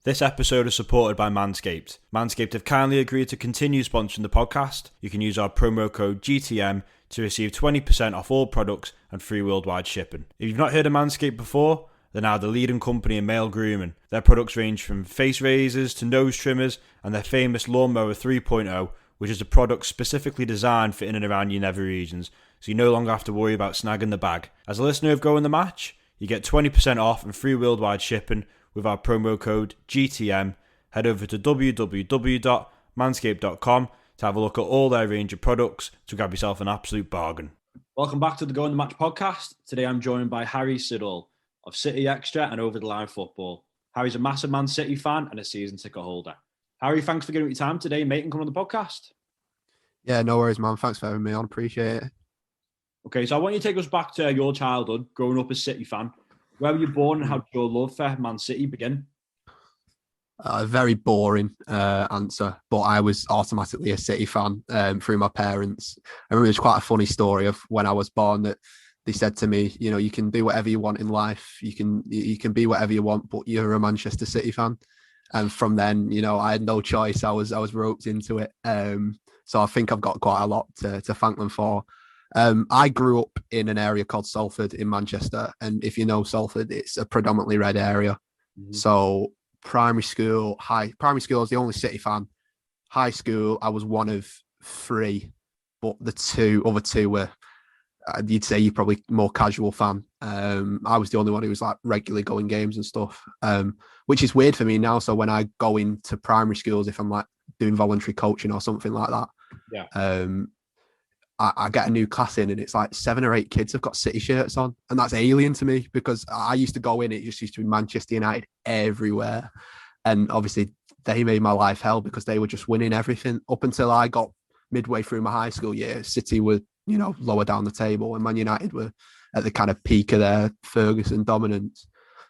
This episode is supported by Manscaped. Manscaped have kindly agreed to continue sponsoring the podcast. You can use our promo code GTM to receive 20% off all products and free worldwide shipping. If you've not heard of Manscaped before, they're now the leading company in male grooming. Their products range from face razors to nose trimmers and their famous Lawnmower 3.0, which is a product specifically designed for in and around your nether regions, so you no longer have to worry about snagging the bag. As a listener of Go in the Match, you get 20% off and free worldwide shipping with our promo code GTM. Head over to www.manscaped.com to have a look at all their range of products to grab yourself an absolute bargain. Welcome back to the Go in the Match podcast. Today I'm joined by Harry Siddall of City Extra and Over the Line Football. Harry's a massive Man City fan and a season ticket holder. Harry, thanks for giving me time today, mate, and coming on the podcast. Yeah, no worries, man. Thanks for having me on. Appreciate it. Okay, so I want you to take us back to your childhood, growing up as a City fan. Where were you born and how did your love for Man City begin? A very boring answer, but I was automatically a City fan through my parents. I remember it's quite a funny story of when I was born that they said to me, you know, you can do whatever you want in life. You can be whatever you want, but you're a Manchester City fan. And from then, you know, I had no choice. I was roped into it. So I think I've got quite a lot to thank them for. I grew up in an area called Salford in Manchester. And if you know Salford, it's a predominantly red area. Mm-hmm. So primary school, I was the only City fan. High school, I was one of three, but the other two were, you'd say you're probably more casual fan. I was the only one who was like regularly going games and stuff, which is weird for me now. So when I go into primary schools, if I'm like doing voluntary coaching or something like that, I get a new class in and it's like 7 or 8 kids have got City shirts on. And that's alien to me because I used to go in, it just used to be Manchester United everywhere. And obviously they made my life hell because they were just winning everything. Up until I got midway through my high school year, City were, you know, lower down the table and Man United were at the kind of peak of their Ferguson dominance.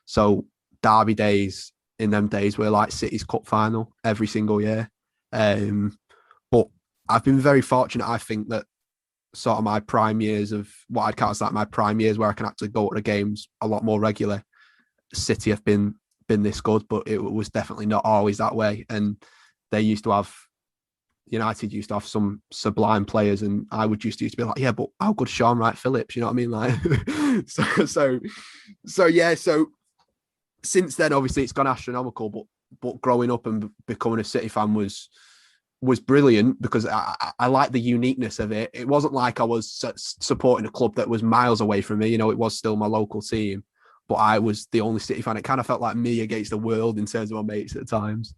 So derby days in them days were like City's cup final every single year. But I've been very fortunate, I think, that sort of my prime years of what I'd count as like my prime years where I can actually go to the games a lot more regular. City have been this good, but it was definitely not always that way. And United used to have some sublime players, and I would used to be like, yeah, but how good's Sean Wright Phillips? You know what I mean? Like, so since then, obviously, it's gone astronomical. But growing up and becoming a City fan was brilliant because I like the uniqueness of it. It wasn't like I was supporting a club that was miles away from me. You know, it was still my local team, but I was the only City fan. It kind of felt like me against the world in terms of my mates at times.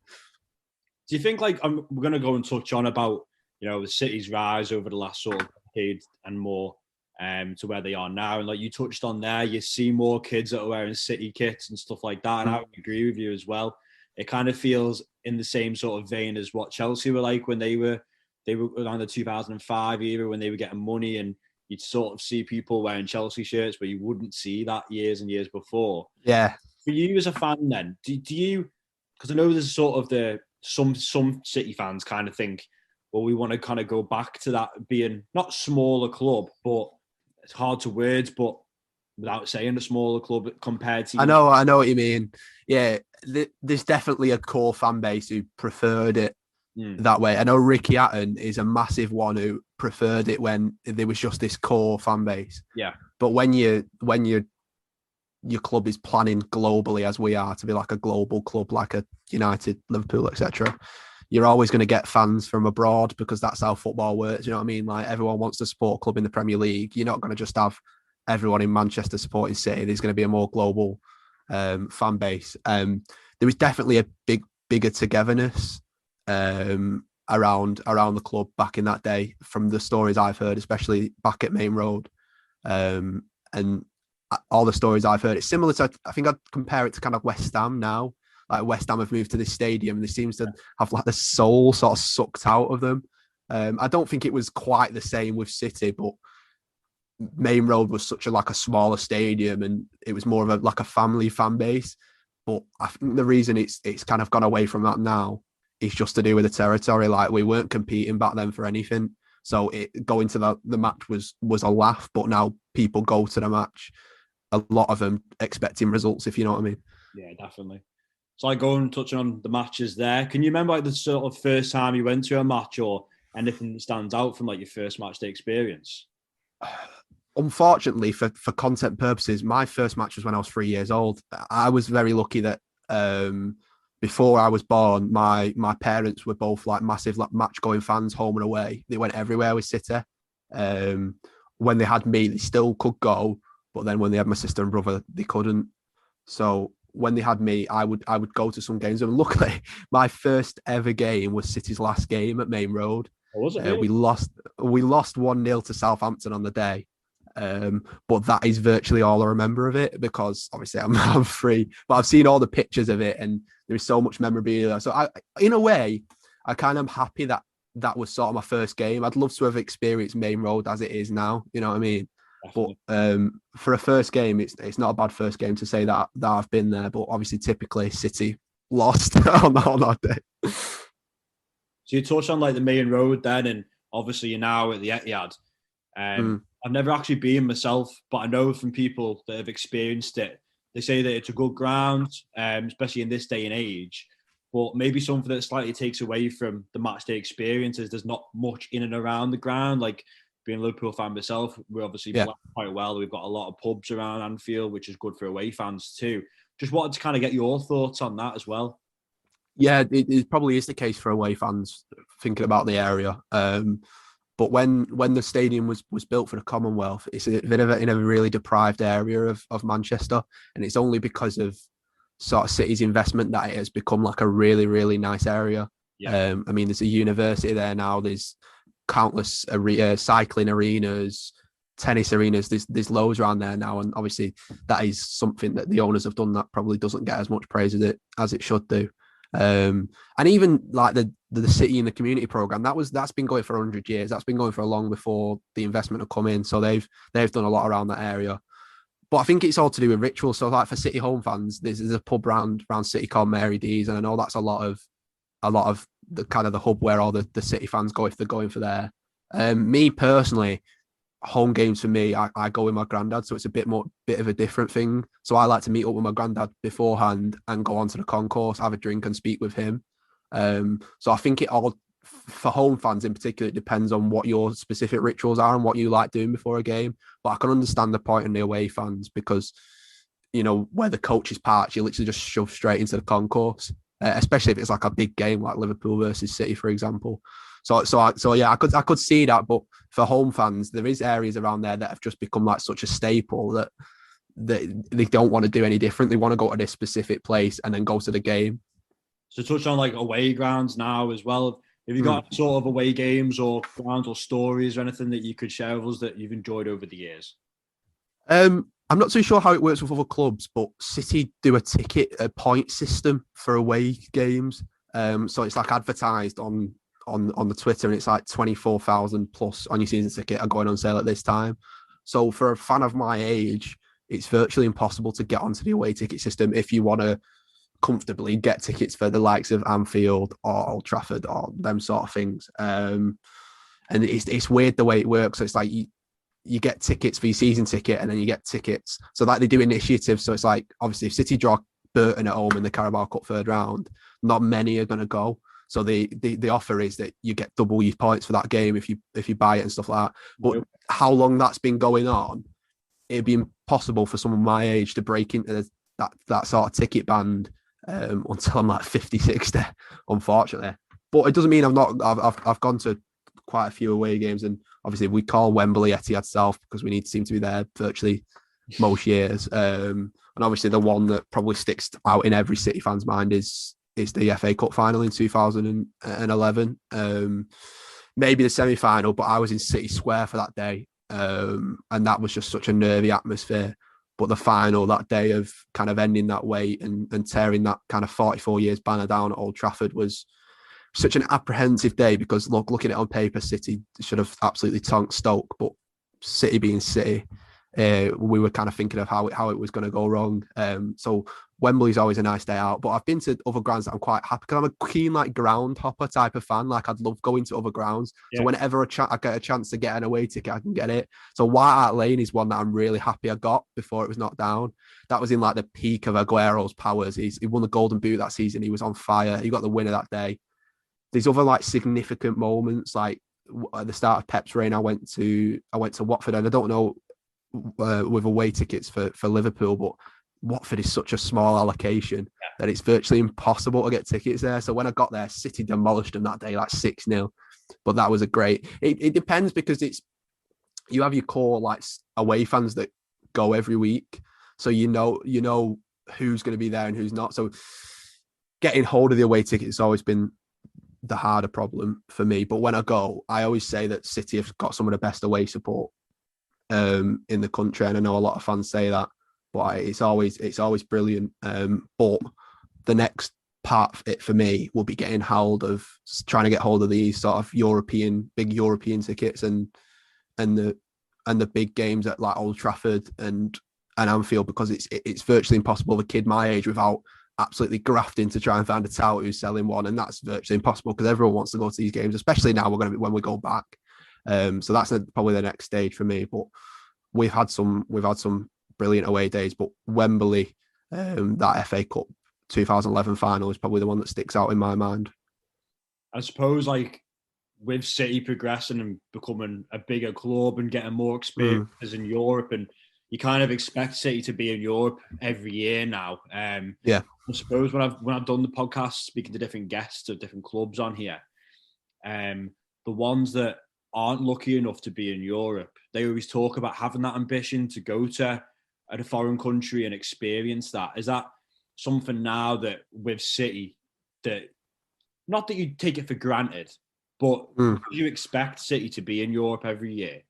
Do you think, like, we're going to go and touch on about, you know, the City's rise over the last sort of decade and more to where they are now? And like you touched on there, you see more kids that are wearing City kits and stuff like that. And I would agree with you as well. It kind of feels in the same sort of vein as what Chelsea were like when they were around the 2005 era when they were getting money, and you'd sort of see people wearing Chelsea shirts, but you wouldn't see that years and years before. Yeah. For you as a fan then, do you, because I know there's sort of some City fans kind of think, well, we want to kind of go back to that being not smaller club, but it's hard to words, but without saying a smaller club compared to... I know what you mean. Yeah, there's definitely a core fan base who preferred it that way. I know Ricky Hatton is a massive one who preferred it when there was just this core fan base. Yeah. But when your club is planning globally, as we are, to be like a global club, like a United, Liverpool, etc., you're always going to get fans from abroad because that's how football works. You know what I mean? Like everyone wants to support a club in the Premier League. You're not going to just have everyone in Manchester supporting City. There's going to be a more global fan base. There was definitely a bigger togetherness around the club back in that day from the stories I've heard, especially back at Main Road. And all the stories I've heard, it's similar to, I think I'd compare it to kind of West Ham now. Like West Ham have moved to this stadium and they seems to have like the soul sort of sucked out of them. I don't think it was quite the same with City, but Main Road was such a smaller stadium and it was more of a family fan base. But I think the reason it's kind of gone away from that now is just to do with the territory. Like we weren't competing back then for anything. So going to the match was a laugh, but now people go to the match, a lot of them expecting results, if you know what I mean. Yeah, definitely. So like going touching on the matches there, can you remember like the sort of first time you went to a match or anything that stands out from like your first match day experience? Unfortunately, for content purposes, my first match was when I was 3 years old. I was very lucky that before I was born, my parents were both like massive like match going fans, home and away. They went everywhere with City. When they had me, they still could go, but then when they had my sister and brother, they couldn't. So when they had me, I would go to some games. And luckily, my first ever game was City's last game at Main Road. Or was it really? We lost 1-0 to Southampton on the day. But that is virtually all I remember of it, because obviously I'm free. But I've seen all the pictures of it, and there's so much memorabilia. So in a way, I kind of am happy that was sort of my first game. I'd love to have experienced Main Road as it is now. You know what I mean? Definitely. But for a first game, it's not a bad first game to say that I've been there. But obviously, typically City lost on that day. So you touched on like the Main Road then, and obviously you're now at the Etihad. I've never actually been myself, but I know from people that have experienced it, they say that it's a good ground, especially in this day and age. But maybe something that slightly takes away from the match day experience is there's not much in and around the ground. Like being a Liverpool fan myself, we're obviously quite well. We've got a lot of pubs around Anfield, which is good for away fans too. Just wanted to kind of get your thoughts on that as well. Yeah, it probably is the case for away fans thinking about the area. But when the stadium was built for the Commonwealth, it's a bit of in a really deprived area of Manchester, and it's only because of sort of City's investment that it has become like a really, really nice area. Yeah. I mean, there's a university there now. There's countless cycling arenas, tennis arenas. There's loads around there now, and obviously that is something that the owners have done that probably doesn't get as much praise as it should do. And even like the city and the community program that's been going for 100 years. That's been going for long before the investment have come in. So they've done a lot around that area. But I think it's all to do with ritual. So like for City home fans, there's a pub around City called Mary D's, and I know that's a lot of the kind of the hub where all the City fans go if they're going for there. Me personally, home games for me, I go with my granddad, so it's a bit of a different thing. So I like to meet up with my granddad beforehand and go onto the concourse, have a drink and speak with him. So I think it all, for home fans in particular, it depends on what your specific rituals are and what you like doing before a game. But I can understand the point in the away fans, because you know where the coach is parked, you literally just shove straight into the concourse, especially if it's like a big game like Liverpool versus City, for example. So yeah, I could see that. But for home fans, there is areas around there that have just become like such a staple that they don't want to do any different. They want to go to this specific place and then go to the game. So touch on like away grounds now as well. Have you got sort of away games or grounds or stories or anything that you could share with us that you've enjoyed over the years? I'm not too sure how it works with other clubs, but City do a point system for away games. So it's like advertised on the Twitter, and it's like 24,000 plus on your season ticket are going on sale at this time. So for a fan of my age, it's virtually impossible to get onto the away ticket system if you want to comfortably get tickets for the likes of Anfield or Old Trafford or them sort of things. And it's weird the way it works. So it's like you get tickets for your season ticket, and then you get tickets. So like they do initiatives. So it's like, obviously if City draw Burton at home in the Carabao Cup third round, not many are going to go. So the offer is that you get double your points for that game if you buy it and stuff like that. But how long that's been going on, it'd be impossible for someone my age to break into that sort of ticket band until I'm like 50, 60, unfortunately. But it doesn't mean I've gone to quite a few away games, and obviously we call Wembley Etihad South because we seem to be there virtually most years. And obviously the one that probably sticks out in every City fan's mind is the FA Cup final in 2011. Maybe the semi-final, but I was in City Square for that day. And that was just such a nervy atmosphere. But the final that day of kind of ending that way and tearing that kind of 44 years banner down at Old Trafford was such an apprehensive day, because looking at it on paper, City should have absolutely tonked Stoke, but City being City, we were kind of thinking of how it was going to go wrong. So Wembley's always a nice day out, but I've been to other grounds that I'm quite happy because I'm a keen like ground hopper type of fan. Like I'd love going to other grounds. Yeah. So whenever I get a chance to get an away ticket, I can get it. So White Hart Lane is one that I'm really happy I got before it was knocked down. That was in like the peak of Aguero's powers. He won the Golden Boot that season. He was on fire. He got the winner that day. There's other like significant moments, like at the start of Pep's reign, I went to Watford, and I don't know with away tickets for Liverpool, but Watford is such a small allocation that it's virtually impossible to get tickets there. So when I got there, City demolished them that day, like 6-0. But that was a great. It depends because you have your core like away fans that go every week, so you know who's going to be there and who's not. So getting hold of the away tickets has always been the harder problem for me. But when I go, I always say that City have got some of the best away support in the country, and I know a lot of fans say that, but it's always brilliant. But the next part of it for me will be trying to get hold of these sort of big European tickets and the big games at like Old Trafford and Anfield, because it's virtually impossible for a kid my age without absolutely grafting to try and find a tout who's selling one, and that's virtually impossible because everyone wants to go to these games, especially now when we go back. So that's probably the next stage for me. But we've had some brilliant away days, but Wembley, that FA Cup 2011 final is probably the one that sticks out in my mind. I suppose like with City progressing and becoming a bigger club and getting more experiences in Europe, and you kind of expect City to be in Europe every year now. Yeah. I suppose when I've done the podcast speaking to different guests of different clubs on here, the ones that aren't lucky enough to be in Europe, they always talk about having that ambition to go to a foreign country and experience that. Is that something now that with City, that not that you take it for granted, but you expect City to be in Europe every year?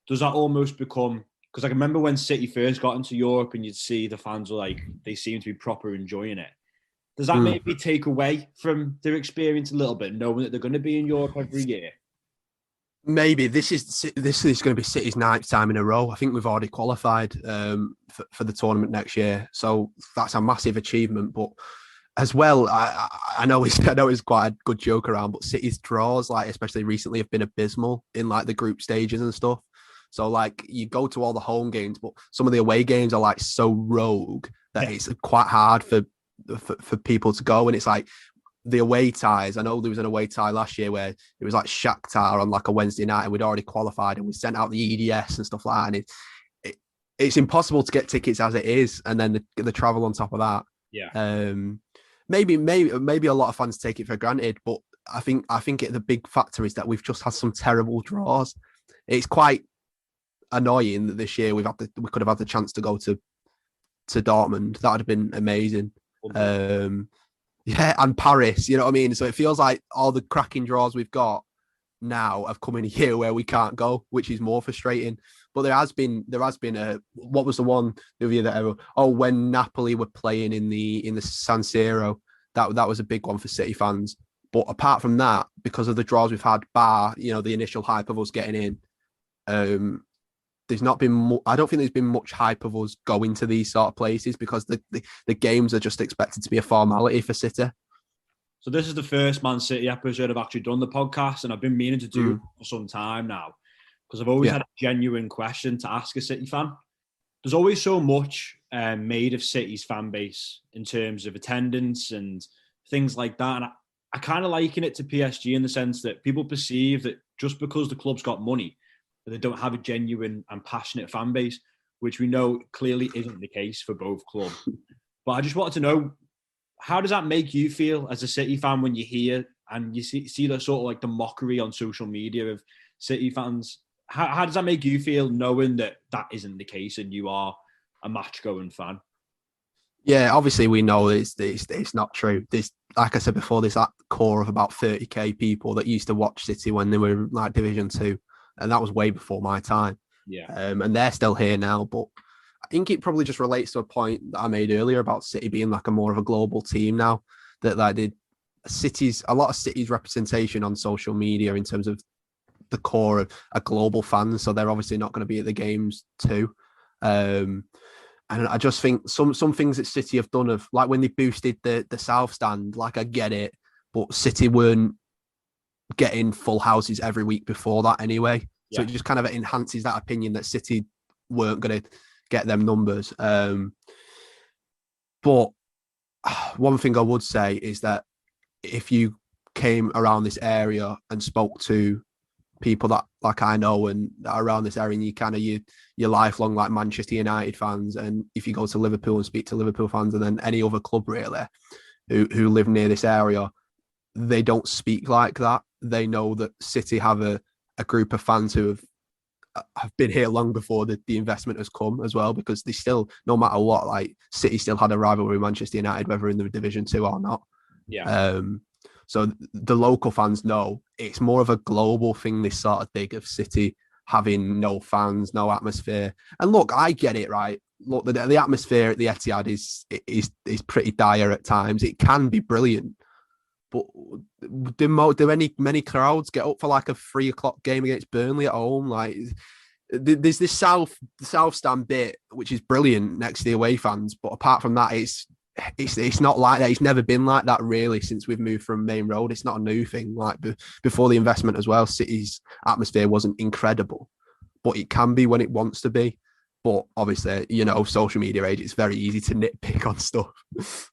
Does that almost become, because I can remember when City first got into Europe and you'd see the fans were like, they seem to be proper enjoying it. Does that maybe take away from their experience a little bit, knowing that they're going to be in Europe every year? Maybe this is going to be City's 9th time in a row. I think we've already qualified for the tournament next year, so that's a massive achievement. But as well, I know it's quite a good joke around, but City's draws, like especially recently, have been abysmal in like the group stages and stuff. So like you go to all the home games, but some of the away games are like so rogue that it's quite hard for people to go. And it's like the away ties. I know there was an away tie last year where it was like Shakhtar on like a Wednesday night, and we'd already qualified, and we sent out the EDS and stuff like that. And it's impossible to get tickets as it is, and then the travel on top of that. Yeah. Maybe a lot of fans take it for granted, but I think the big factor is that we've just had some terrible draws. It's quite annoying that this year we could have had the chance to go to Dortmund. That would have been amazing. And Paris, you know what I mean? So it feels like all the cracking draws we've got now have come in a year where we can't go, which is more frustrating. But there has been what was the one the other year that when Napoli were playing in the San Siro, that was a big one for City fans. But apart from that, because of the draws we've had, bar the initial hype of us getting in, there's not been. I don't think there's been much hype of us going to these sort of places because the games are just expected to be a formality for City. So this is the first Man City episode I've actually done the podcast, and I've been meaning to do it for some time now because I've always had a genuine question to ask a City fan. There's always so much made of City's fan base in terms of attendance and things like that, and I kind of liken it to PSG in the sense that people perceive that just because the club's got money, that they don't have a genuine and passionate fan base, which we know clearly isn't the case for both clubs. But I just wanted to know, how does that make you feel as a City fan when you hear and you see the sort of like the mockery on social media of City fans? How does that make you feel knowing that isn't the case and you are a match-going fan? Yeah, obviously we know it's not true. There's, like I said before, there's that core of about 30k people that used to watch City when they were like Division 2. And that was way before my time. Yeah. And they're still here now. But I think it probably just relates to a point that I made earlier about City being like a more of a global team now. That like a lot of City's representation on social media in terms of the core of a global fans. So they're obviously not going to be at the games too. And I just think some things that City have done of like when they boosted the South Stand, like I get it, but City weren't getting full houses every week before that anyway. So it just kind of enhances that opinion that City weren't going to get them numbers. But one thing I would say is that if you came around this area and spoke to people that like I know and that are around this area, and you kind of you're lifelong like Manchester United fans, and if you go to Liverpool and speak to Liverpool fans, and then any other club really who live near this area, they don't speak like that. They know that City have a group of fans who have been here long before the investment has come as well, because they still, no matter what, like City still had a rivalry with Manchester United, whether in the Division 2 or not. Yeah. So the local fans know it's more of a global thing, this sort of thing of City having no fans, no atmosphere. And look, I get it, right? Look, the atmosphere at the Etihad is pretty dire at times. It can be brilliant, but do many crowds get up for like a 3:00 game against Burnley at home? Like, there's this South Stand bit which is brilliant next to the away fans, but apart from that, it's not like that. It's never been like that really since we've moved from Main Road. It's not a new thing. Like before the investment as well, City's atmosphere wasn't incredible, but it can be when it wants to be. But obviously, social media age, it's very easy to nitpick on stuff.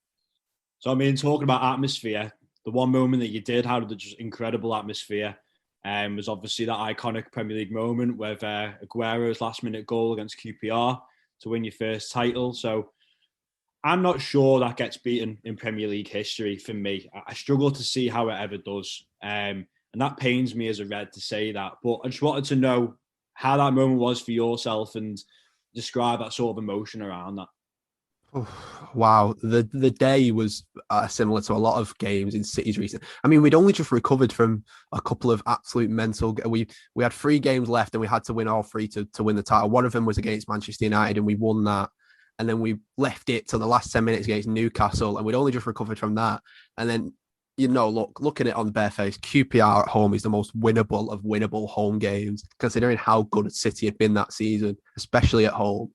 So I mean, talking about atmosphere, the one moment that you did have the just incredible atmosphere was obviously that iconic Premier League moment with Aguero's last-minute goal against QPR to win your first title. So I'm not sure that gets beaten in Premier League history for me. I struggle to see how it ever does. And that pains me as a Red to say that. But I just wanted to know how that moment was for yourself and describe that sort of emotion around that. Wow, the day was similar to a lot of games in City's recent. I mean, we'd only just recovered from a couple of absolute mental. We had 3 games left, and we had to win all 3 to win the title. One of them was against Manchester United, and we won that. And then we left it to the last 10 minutes against Newcastle, and we'd only just recovered from that. And then, looking at it on the bare face, QPR at home is the most winnable of winnable home games, considering how good City had been that season, especially at home.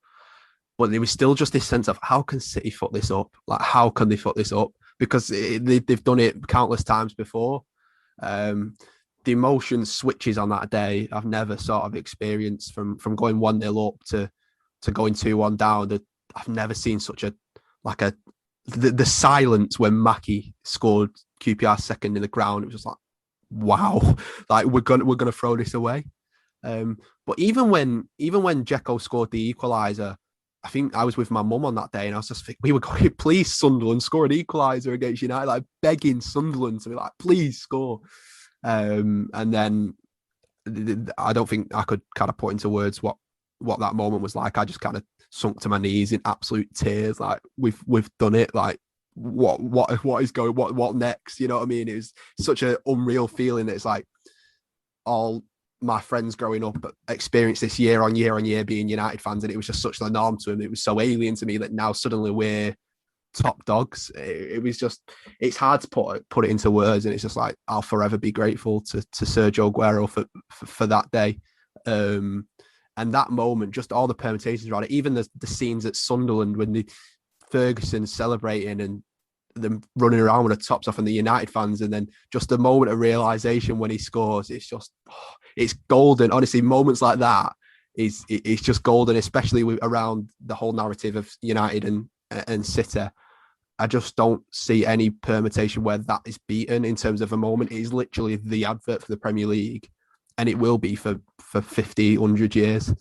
But there was still just this sense of, how can City fuck this up? Like, how can they fuck this up? Because they've done it countless times before. The emotion switches on that day I've never sort of experienced, from going 1-0 up to going 2-1 down. I've never seen such the silence when Mackie scored QPR second in the ground. It was just like, wow, like we're gonna throw this away. But even when Dzeko scored the equaliser, I think I was with my mum on that day, and I was just thinking, we were going, please Sunderland score an equaliser against United, like begging Sunderland to be like, please score. And then I don't think I could kind of put into words what that moment was like. I just kind of sunk to my knees in absolute tears. Like, we've done it. Like, what is going? What next? You know what I mean? It was such an unreal feeling that it's like all my friends growing up experienced this year on year being United fans, and it was just such the norm to them. It was so alien to me that now suddenly we're top dogs. It was just, it's hard to put it into words, and it's just like, I'll forever be grateful to Sergio Aguero for that day. And that moment, just all the permutations around it, even the scenes at Sunderland when Ferguson celebrating and them running around with the tops off and the United fans, and then just the moment of realization when he scores, it's just, it's golden. Honestly, moments like that it's just golden, especially around the whole narrative of United and City. I just don't see any permutation where that is beaten in terms of a moment. It is literally the advert for the Premier League, and it will be for 50, 100 years.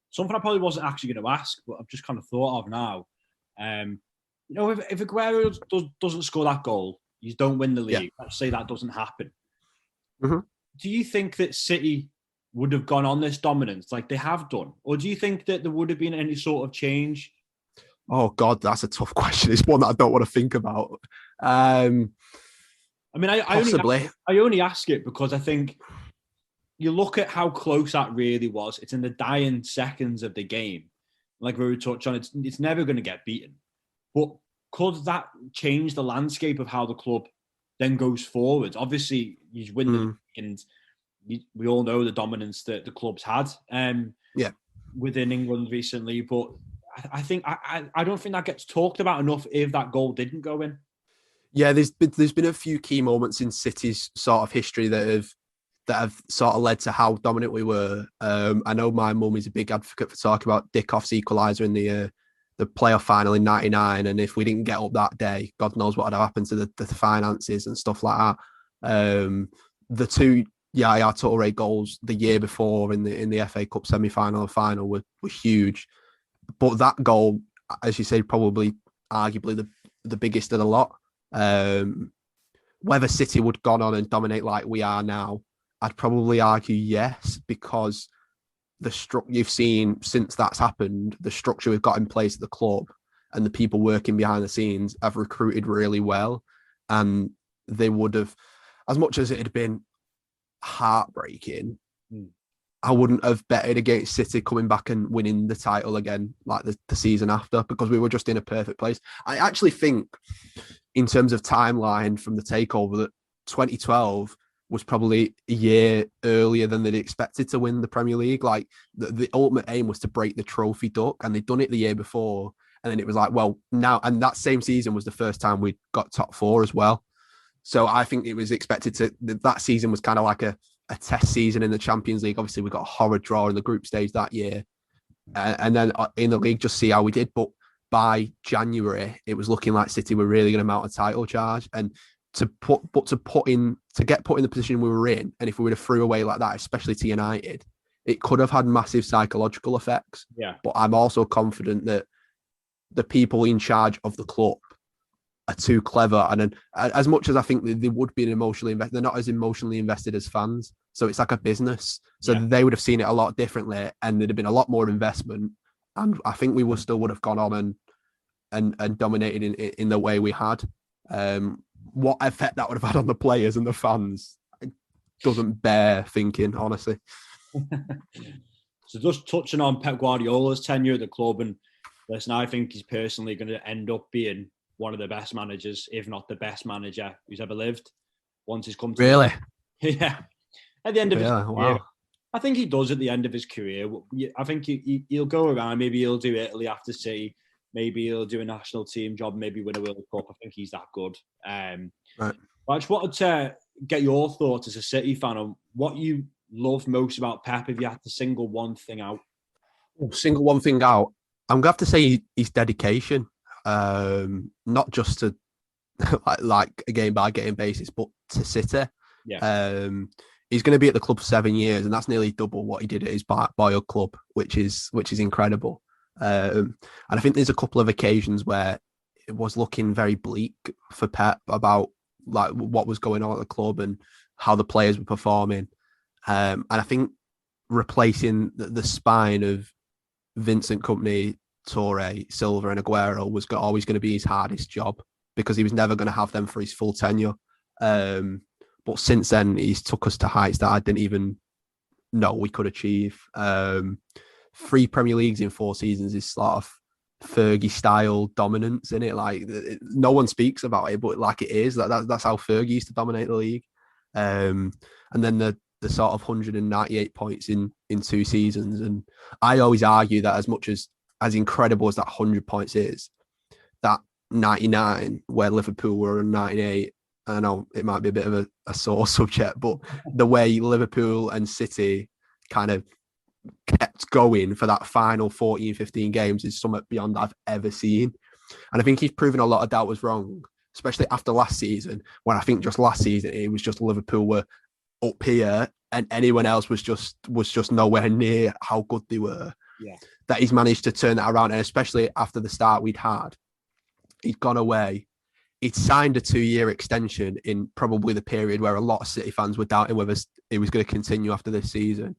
Something I probably wasn't actually going to ask, but I've just kind of thought of now. If Aguero doesn't score that goal, you don't win the league. Yeah. Let's say that doesn't happen. Mm-hmm. Do you think that City would have gone on this dominance like they have done? Or do you think that there would have been any sort of change? Oh, God, that's a tough question. It's one that I don't want to think about. Possibly. I only ask it because I think you look at how close that really was. It's in the dying seconds of the game. Like we touched on, it's never going to get beaten. But could that change the landscape of how the club then goes forward? Obviously, you win the league, and we all know the dominance that the club's had. Yeah. within England recently, but I think I don't think that gets talked about enough if that goal didn't go in. Yeah, there's been a few key moments in City's sort of history that have sort of led to how dominant we were. I know my mum is a big advocate for talking about Dickoff's equaliser in the playoff final in '99, and if we didn't get up that day, God knows what would have happened to the finances and stuff like that. The two Yaya Toure goals the year before in the FA Cup semi-final and final were huge, but that goal, as you say, probably arguably the biggest of the lot. Whether City would gone on and dominate like we are now, I'd probably argue yes, because the structure you've seen since that's happened, the structure we've got in place at the club and the people working behind the scenes have recruited really well. And they would have, as much as it had been heartbreaking, I wouldn't have betted against City coming back and winning the title again like the season after, because we were just in a perfect place. I actually think, in terms of timeline from the takeover, that 2012 was probably a year earlier than they'd expected to win the Premier League. Like the ultimate aim was to break the trophy duck, and they'd done it the year before. And then it was like, well, now, and that same season was the first time we got top four as well. So I think it was expected that season was kind of like a test season in the Champions League. Obviously, we got a horror draw in the group stage that year. And then in the league, just see how we did. But by January, it was looking like City were really going to mount a title charge. And to get put in the position we were in, and if we would have threw away like that, especially to United, it could have had massive psychological effects. Yeah. But I'm also confident that the people in charge of the club are too clever. And as much as I think they would be emotionally invested, they're not as emotionally invested as fans. So it's like a business. So they would have seen it a lot differently, and there'd have been a lot more investment. And I think we would have gone on and dominated in the way we had. What effect that would have had on the players and the fans doesn't bear thinking, honestly. So just touching on Pep Guardiola's tenure at the club, and listen, I think he's personally going to end up being one of the best managers, if not the best manager who's ever lived. Once he's come to really, yeah, at the end of his career. Wow. I think he does at the end of his career. I think he'll go around. Maybe he'll do Italy after City. Maybe he'll do a national team job. Maybe win a World Cup. I think he's that good. Right. But I just wanted to get your thoughts as a City fan on what you love most about Pep. If you had to single one thing out, I'm gonna have to say his dedication. Not just to like a game by game basis, but to City. Yeah. He's going to be at the club for 7 years, and that's nearly double what he did at his boyhood club, which is incredible. And I think there's a couple of occasions where it was looking very bleak for Pep about like what was going on at the club and how the players were performing. And I think replacing the spine of Vincent Kompany, Toure, Silva, and Aguero was always going to be his hardest job, because he was never going to have them for his full tenure. But since then, he's took us to heights that I didn't even know we could achieve. 3 Premier Leagues in 4 seasons is sort of Fergie style dominance, isn't it? Like no one speaks about it, but like it is. That's how Fergie used to dominate the league. And then the sort of 198 points in 2 seasons. And I always argue that as much as incredible as that 100 points is, that 99 where Liverpool were in 98, I know it might be a bit of a sore subject, but the way Liverpool and City kind of kept going for that final 14, 15 games is something beyond I've ever seen. And I think he's proven a lot of doubt was wrong, especially after last season, when I think just last season, it was just Liverpool were up here and anyone else was just nowhere near how good they were. Yeah. That he's managed to turn that around. And especially after the start we'd had, he'd gone away. He'd signed a 2-year extension in probably the period where a lot of City fans were doubting whether it was going to continue after this season.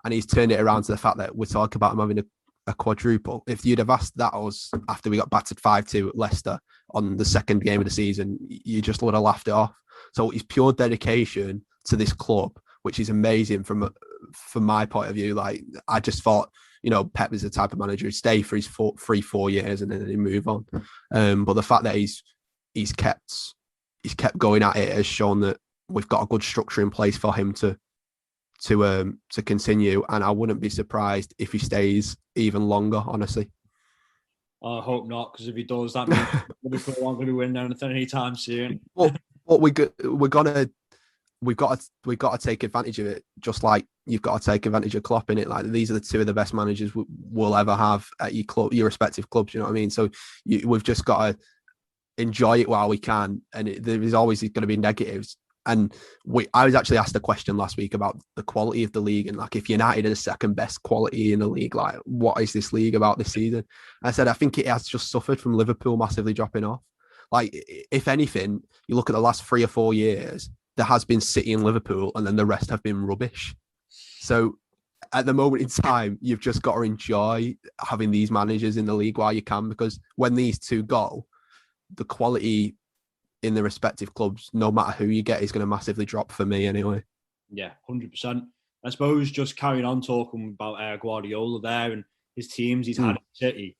And he's turned it around to the fact that we're talking about him having a quadruple. If you'd have asked that us after we got battered 5-2 at Leicester on the second game of the season, you just would have laughed it off. So his pure dedication to this club, which is amazing from my point of view. Like, I just thought, Pep is the type of manager who'd stay for his 4 years and then he'd move on. But the fact that he's kept going at it has shown that we've got a good structure in place for him to to continue, and I wouldn't be surprised if he stays even longer, honestly. I hope not, because if he does, that means Liverpool aren't going to be winning anything anytime soon. But we've got to take advantage of it, just like you've got to take advantage of Klopp in it. Like, these are the two of the best managers we'll ever have at your club, your respective clubs. You know what I mean? So we've just got to enjoy it while we can, and there is always going to be negatives. And I was actually asked a question last week about the quality of the league, and like, if United are the second best quality in the league, like, what is this league about this season? And I said I think it has just suffered from Liverpool massively dropping off. Like, if anything, you look at the last 3 or 4 years, there has been City and Liverpool, and then the rest have been rubbish. So at the moment in time, you've just got to enjoy having these managers in the league while you can, because when these two go, the quality in the respective clubs, no matter who you get, is going to massively drop for me anyway. Yeah, 100%. I suppose just carrying on talking about Guardiola there and his teams he's had at City.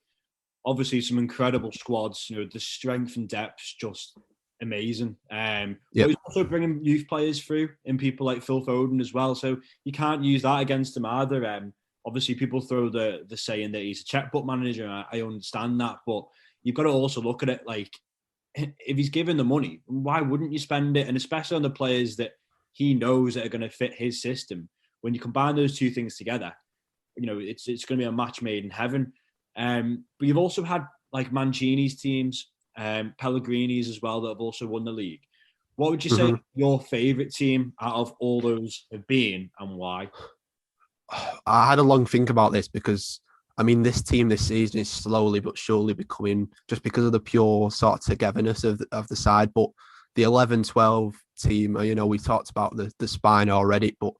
Obviously, some incredible squads. You know, the strength and depth's just amazing. But he's also bringing youth players through, and people like Phil Foden as well. So you can't use that against him either. Obviously, people throw the saying that he's a checkbook manager. And I understand that, but you've got to also look at it like, if he's given the money, why wouldn't you spend it? And especially on the players that he knows that are going to fit his system. When you combine those two things together, you know, it's going to be a match made in heaven. But you've also had like Mancini's teams, Pellegrini's as well, that have also won the league. What would you say your favourite team out of all those have been, and why? I had a long think about this, because I mean, this team this season is slowly but surely becoming, just because of the pure sort of togetherness of the side. But the 11-12 team, you know, we talked about the spine already, but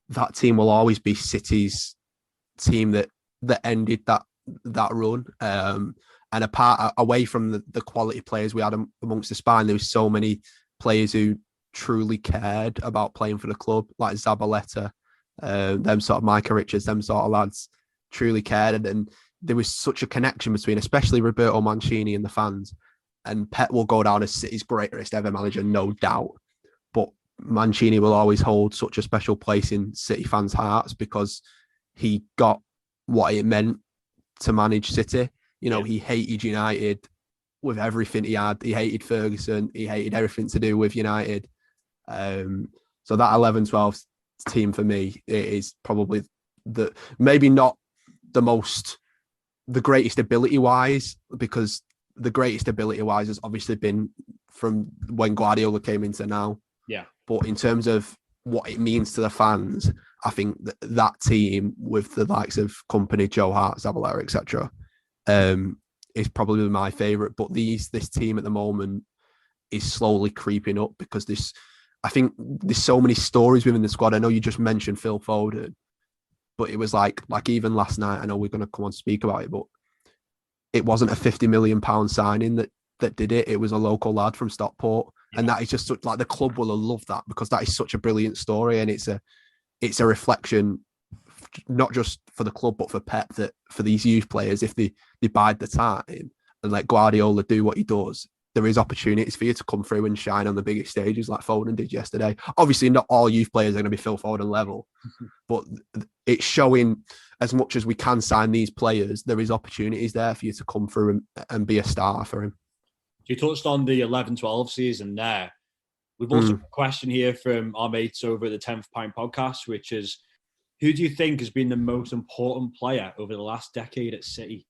that team will always be City's team that ended that run. And away from the quality players we had amongst the spine, there was so many players who truly cared about playing for the club, like Zabaleta, them sort of Micah Richards, them sort of lads truly cared, and there was such a connection between, especially Roberto Mancini and the fans. And Pep will go down as City's greatest ever manager, no doubt, but Mancini will always hold such a special place in City fans' hearts, because he got what it meant to manage City. You know, he hated United with everything he had. He hated Ferguson. He hated everything to do with United. So that 11-12 team for me, it is probably maybe not the greatest ability wise, because the greatest ability wise has obviously been from when Guardiola came into now. Yeah. But in terms of what it means to the fans, I think that team with the likes of Company, Joe Hart, Zabaleta, etc., is probably my favourite. But this team at the moment is slowly creeping up, because I think there's so many stories within the squad. I know you just mentioned Phil Foden, but it was like even last night, I know we're going to come on to speak about it, but it wasn't a £50 million signing that did it. It was a local lad from Stockport. Yeah. And that is just like, the club will have loved that, because that is such a brilliant story. And it's a reflection, not just for the club, but for Pep, that for these youth players, if they bide the time and let Guardiola do what he does, there is opportunities for you to come through and shine on the biggest stages like Foden did yesterday. Obviously, not all youth players are going to be Phil Foden level, but it's showing, as much as we can sign these players, there is opportunities there for you to come through and be a star for him. You touched on the 11-12 season there. We've also got a question here from our mates over at the 10th Pint podcast, which is, who do you think has been the most important player over the last decade at City?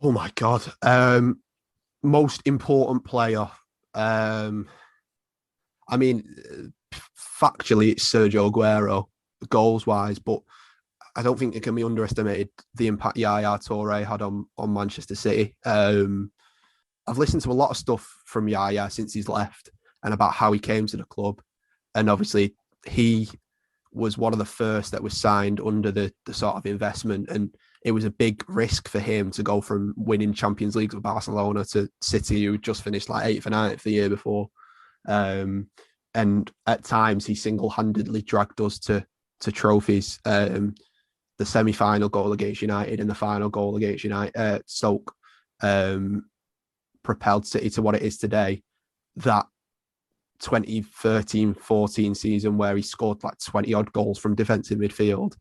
Oh my God. Most important player. I mean, factually, it's Sergio Aguero, goals wise, but I don't think it can be underestimated the impact Yaya Toure had on Manchester City. I've listened to a lot of stuff from Yaya since he's left, and about how he came to the club. And obviously, he was one of the first that was signed under the sort of investment, and it was a big risk for him to go from winning Champions League with Barcelona to City, who just finished like 8th and 9th the year before. And at times he single-handedly dragged us to trophies. The semi-final goal against United and the final goal against Stoke propelled City to what it is today. That 2013-14 season where he scored like 20 odd goals from defensive midfield,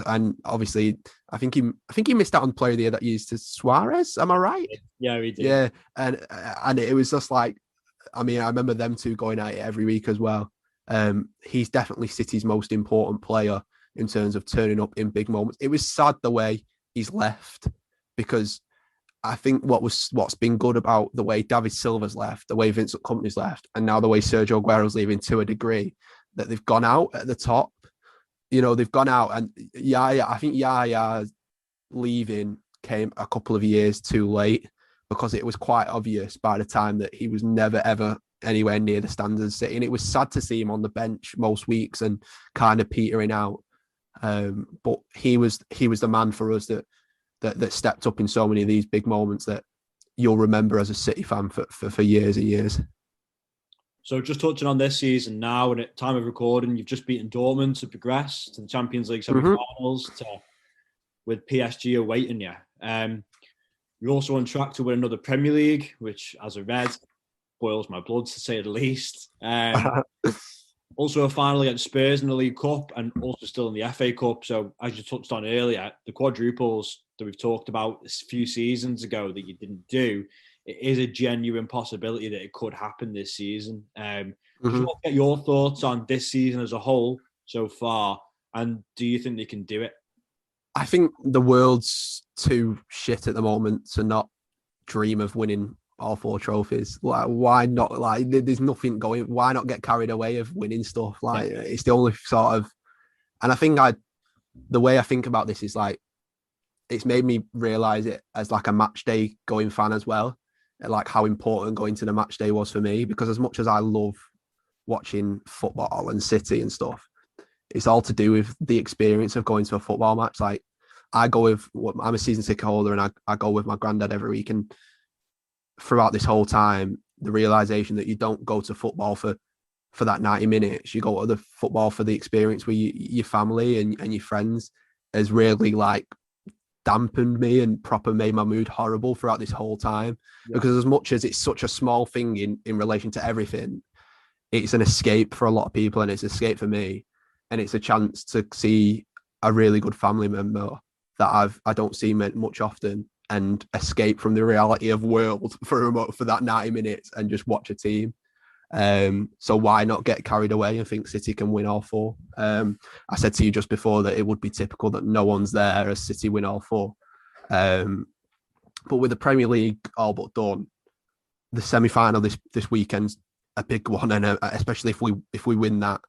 and obviously I think he missed out on player of the year that used to Suarez. Am I right? Yeah, we did. Yeah, and it was just like, I mean, I remember them two going at it every week as well. He's definitely City's most important player in terms of turning up in big moments. It was sad the way he's left, because I think what's been good about the way David Silva's left, the way Vincent Kompany's left, and now the way Sergio Aguero's leaving, to a degree, that they've gone out at the top. You know, they've gone out, and I think Yaya's leaving came a couple of years too late, because it was quite obvious by the time that he was never ever anywhere near the standards of City, and it was sad to see him on the bench most weeks and kind of petering out. But he was the man for us that stepped up in so many of these big moments that you'll remember as a City fan for years and years. So just touching on this season now, and at time of recording, you've just beaten Dortmund to progress to the Champions League semi-finals, with PSG awaiting you. You're also on track to win another Premier League, which, as I read, boils my blood, to say the least. Also a final against Spurs in the League Cup, and also still in the FA Cup. So, as you touched on earlier, the quadruples that we've talked about a few seasons ago that you didn't do, it is a genuine possibility that it could happen this season. Just want to get your thoughts on this season as a whole so far, and do you think they can do it? I think the world's too shit at the moment to not dream of winning all 4 trophies. Like, why not? Like, there's nothing going. Why not get carried away of winning stuff? Like, it's the only sort of. And I think the way I think about this is like, it's made me realize it as like a match day going fan as well. Like how important going to the match day was for me, because as much as I love watching football and City and stuff, it's all to do with the experience of going to a football match. Like, I'm a season ticket holder, and I go with my granddad every week. And throughout this whole time, the realization that you don't go to football for that 90 minutes, you go to the football for the experience with your family and your friends, has really like dampened me and proper made my mood horrible throughout this whole time. Because as much as it's such a small thing in relation to everything, it's an escape for a lot of people, and it's an escape for me. And it's a chance to see a really good family member that I don't see much often, and escape from the reality of world for that 90 minutes and just watch a team. So why not get carried away and think City can win all 4? I said to you just before that it would be typical that no one's there as City win all 4. But with the Premier League all but done, the semi-final this weekend's a big one, and especially if we win that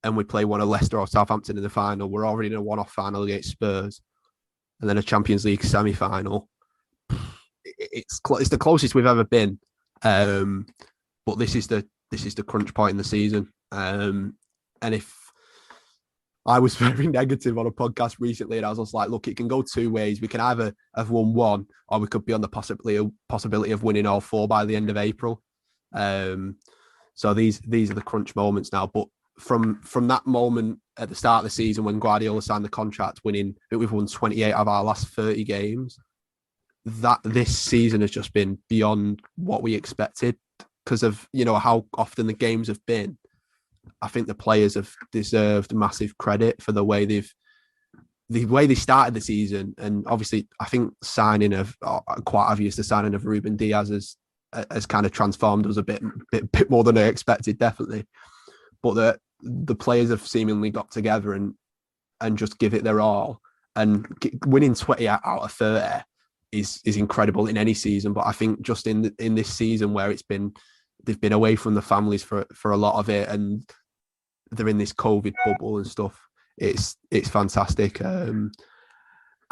and we play one of Leicester or Southampton in the final, we're already in a one-off final against Spurs, and then a Champions League semi-final. It's the closest we've ever been, but this is the crunch point in the season. And if I was very negative on a podcast recently, and I was just like, look, it can go 2 ways. We can either have won 1, or we could be on the possibility of winning all 4 by the end of April. So these are the crunch moments now. But from that moment at the start of the season when Guardiola signed the contract, winning, I think we've won 28 of our last 30 games. That this season has just been beyond what we expected, because of, you know, how often the games have been. I think the players have deserved massive credit for the way they started the season. And obviously, I think quite obvious, the signing of Ruben Diaz has kind of transformed us a bit more than I expected, definitely. But the players have seemingly got together and just give it their all. And winning 20 out of 30 is incredible in any season. But I think just in this season where they've been away from the families for a lot of it, and they're in this COVID bubble and stuff, it's fantastic. And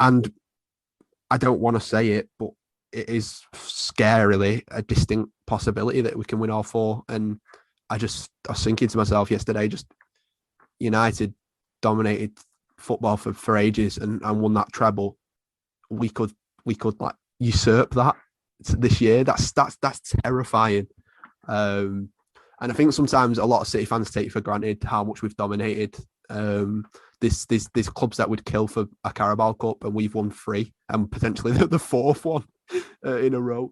I don't want to say it, but it is scarily a distinct possibility that we can win all 4. And I was thinking to myself yesterday, just United dominated football for ages and won that treble. We could like usurp that this year. That's terrifying. And I think sometimes a lot of City fans take for granted how much we've dominated. There's clubs that would kill for a Carabao Cup, and we've won 3, and potentially the 4th one in a row.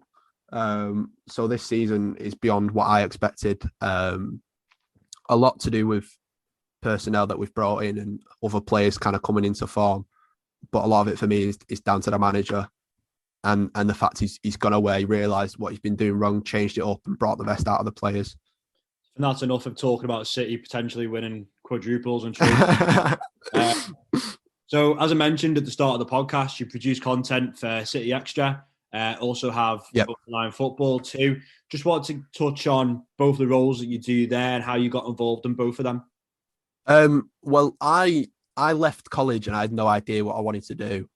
So this season is beyond what I expected. A lot to do with personnel that we've brought in and other players kind of coming into form. But a lot of it for me is down to the manager and the fact he's gone away, realised what he's been doing wrong, changed it up and brought the best out of the players. And that's enough of talking about City potentially winning quadruples and trophies. So, as I mentioned at the start of the podcast, you produce content for City Extra. Also have online football too. Just wanted to touch on both the roles that you do there and how you got involved in both of them. Well, I left college and I had no idea what I wanted to do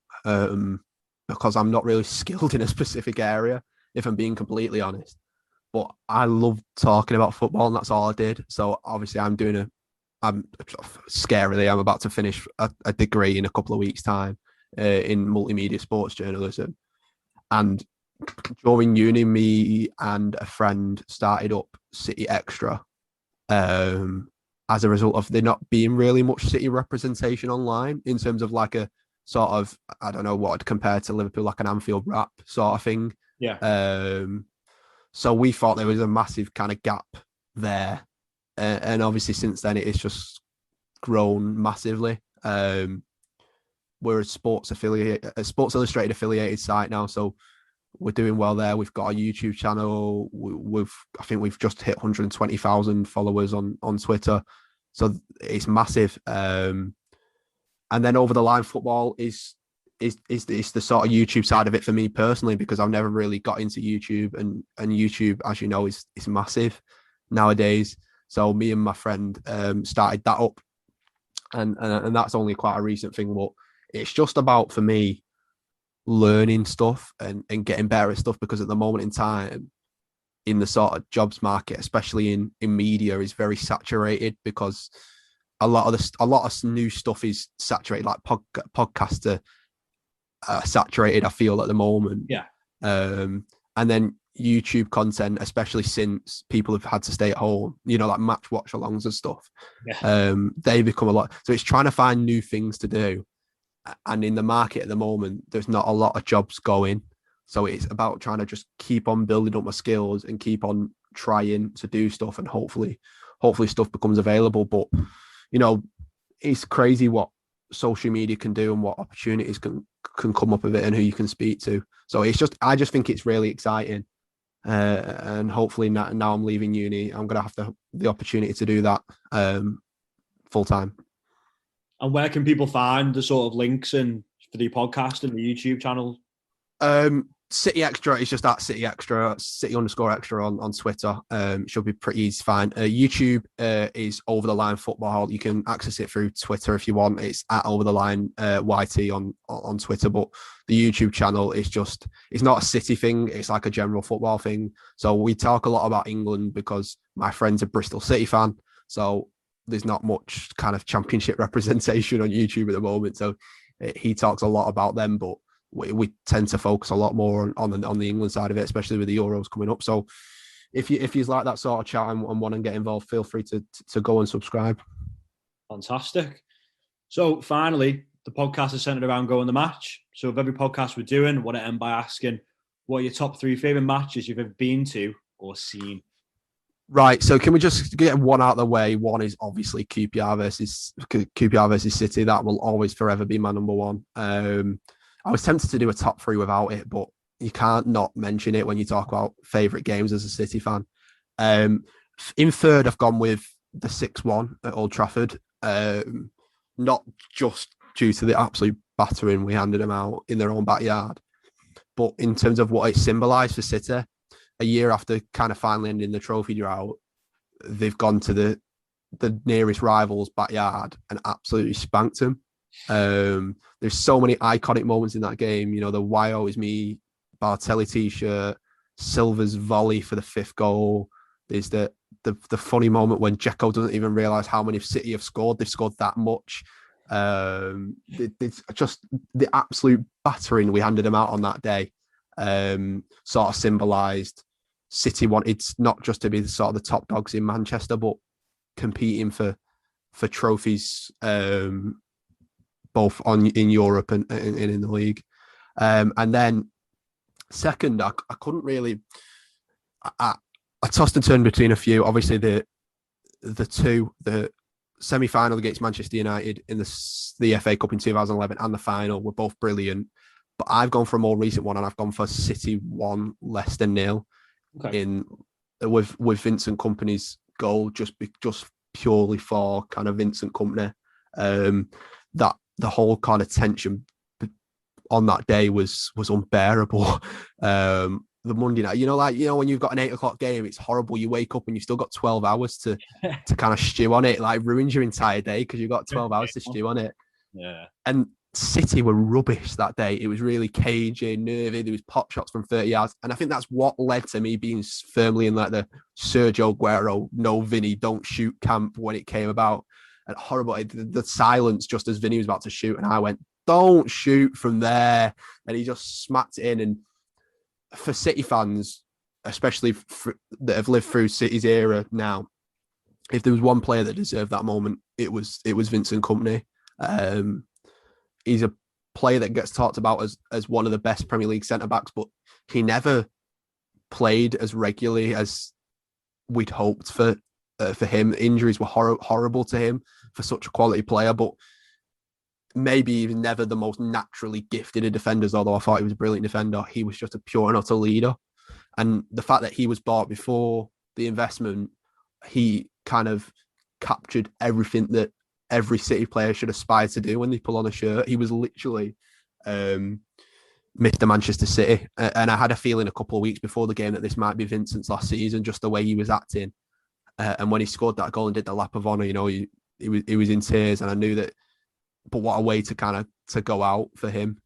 because I'm not really skilled in a specific area, if I'm being completely honest. But I love talking about football and that's all I did. So obviously I'm scarily, I'm about to finish a degree in a couple of weeks' time in multimedia sports journalism. And during uni, me and a friend started up City Extra as a result of there not being really much City representation online in terms of like a sort of, I don't know what I'd compare to Liverpool, like an Anfield Wrap sort of thing. Yeah. So we thought there was a massive kind of gap there. And obviously since then it's just grown massively. We're a Sports Illustrated affiliated site now, so we're doing well there. We've got a YouTube channel. I think we've just hit 120,000 followers on Twitter, so it's massive. And then over the line football is the sort of YouTube side of it for me personally, because I've never really got into YouTube, and YouTube, as you know, is massive nowadays. So me and my friend started that up, and that's only quite a recent thing. But it's just about, for me, learning stuff and getting better at stuff, because at the moment in time in the sort of jobs market, especially in media, is very saturated, because a lot of new stuff is saturated, like podcasts are saturated, I feel, at the moment. Yeah. And then YouTube content, especially since people have had to stay at home, like match watch alongs and stuff. Yeah. They become a lot. So it's trying to find new things to do. And in the market at the moment, there's not a lot of jobs going. So it's about trying to just keep on building up my skills and keep on trying to do stuff, and hopefully stuff becomes available. But, it's crazy what social media can do and what opportunities can come up of it and who you can speak to. So I just think it's really exciting. And hopefully now I'm leaving uni, I'm going to have the opportunity to do that full time. And where can people find the sort of links for the podcast and the YouTube channel? City Extra is just at City Extra, City_Extra on Twitter. Should be pretty easy to find. YouTube is Over the Line Football. You can access it through Twitter if you want. It's at Over the Line YT on Twitter. But the YouTube channel is it's not a City thing. It's like a general football thing. So we talk a lot about England because my friend's a Bristol City fan. So there's not much kind of championship representation on YouTube at the moment. So he talks a lot about them, but we tend to focus a lot more on the England side of it, especially with the Euros coming up. So if you like that sort of chat and want to get involved, feel free to go and subscribe. Fantastic. So finally, the podcast is centered around Going the Match. So with every podcast we're doing, I want to end by asking, what are your top 3 favorite matches you've ever been to or seen? Right, so can we just get one out of the way? One is obviously QPR versus City. That will always forever be my number one. I was tempted to do a top 3 without it, but you can't not mention it when you talk about favourite games as a City fan. In third, I've gone with the 6-1 at Old Trafford, not just due to the absolute battering we handed them out in their own backyard, but in terms of what it symbolised for City. A year after kind of finally ending the trophy drought, they've gone to the nearest rival's backyard and absolutely spanked them. There's so many iconic moments in that game. The "Why Always Me" Bartelli t-shirt, Silva's volley for the 5th goal. There's the funny moment when Dzeko doesn't even realise how many City have scored. They've scored that much. It's just the absolute battering we handed them out on that day. Sort of symbolised City wanted not just to be the sort of the top dogs in Manchester, but competing for trophies, both in Europe and in the league. And then Second, I couldn't really. I tossed and turned between a few. Obviously, the semi-final against Manchester United in the FA Cup in 2011 and the final were both brilliant. But I've gone for a more recent one, and I've gone for City 1, Leicester 0 with Vincent Kompany's goal, just purely for kind of Vincent Kompany. That the whole kind of tension on that day was unbearable. The Monday night, when you've got an 8 o'clock game, it's horrible. You wake up and you've still got 12 hours to kind of stew on it. It like ruins your entire day because you've got 12 hours to stew on it. Yeah. And City were rubbish that day. It was really cagey, nervy. There was pot shots from 30 yards. And I think that's what led to me being firmly in like the Sergio Aguero, no Vinny, don't shoot camp when it came about. And horrible. The silence just as Vinny was about to shoot. And I went, don't shoot from there. And he just smacked it in. And for City fans, especially that have lived through City's era now, if there was one player that deserved that moment, it was Vincent Kompany. He's a player that gets talked about as one of the best Premier League centre-backs, but he never played as regularly as we'd hoped for him. Injuries were horrible to him for such a quality player, but maybe even never the most naturally gifted of defenders, although I thought he was a brilliant defender. He was just a pure and utter leader. And the fact that he was bought before the investment, he kind of captured everything that every City player should aspire to do when they pull on a shirt. He was literally Mr. Manchester City. And I had a feeling a couple of weeks before the game that this might be Vincent's last season, just the way he was acting. And when he scored that goal and did the lap of honour, he was in tears, and I knew that. But what a way to go out for him.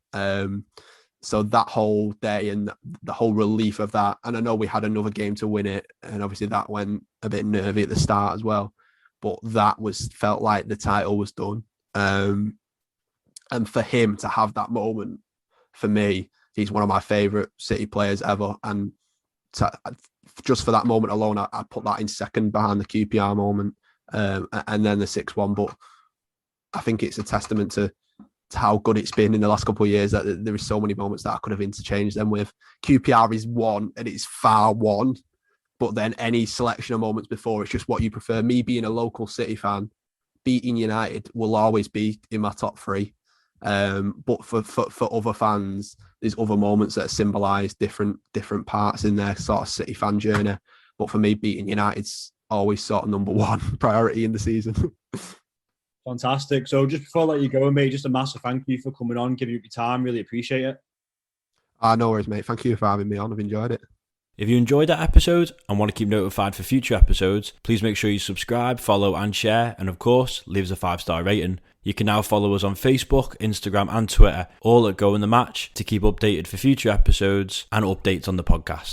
So that whole day and the whole relief of that, and I know we had another game to win it, and obviously that went a bit nervy at the start as well. But that felt like the title was done. And for him to have that moment, for me, he's one of my favourite City players ever. And just for that moment alone, I put that in second behind the QPR moment, and then the 6-1. But I think it's a testament to how good it's been in the last couple of years that there is so many moments that I could have interchanged them with. QPR is one, and it's far one. But then any selection of moments before, it's just what you prefer. Me being a local City fan, beating United will always be in my top three. But for other fans, there's other moments that symbolise different parts in their sort of City fan journey. But for me, beating United's always sort of number one priority in the season. Fantastic. So just before I let you go, mate, just a massive thank you for coming on, giving up your time. Really appreciate it. No worries, mate. Thank you for having me on. I've enjoyed it. If you enjoyed that episode and want to keep notified for future episodes, please make sure you subscribe, follow and share, and of course, leave us a 5-star rating. You can now follow us on Facebook, Instagram and Twitter, all at Go in the Match, to keep updated for future episodes and updates on the podcast.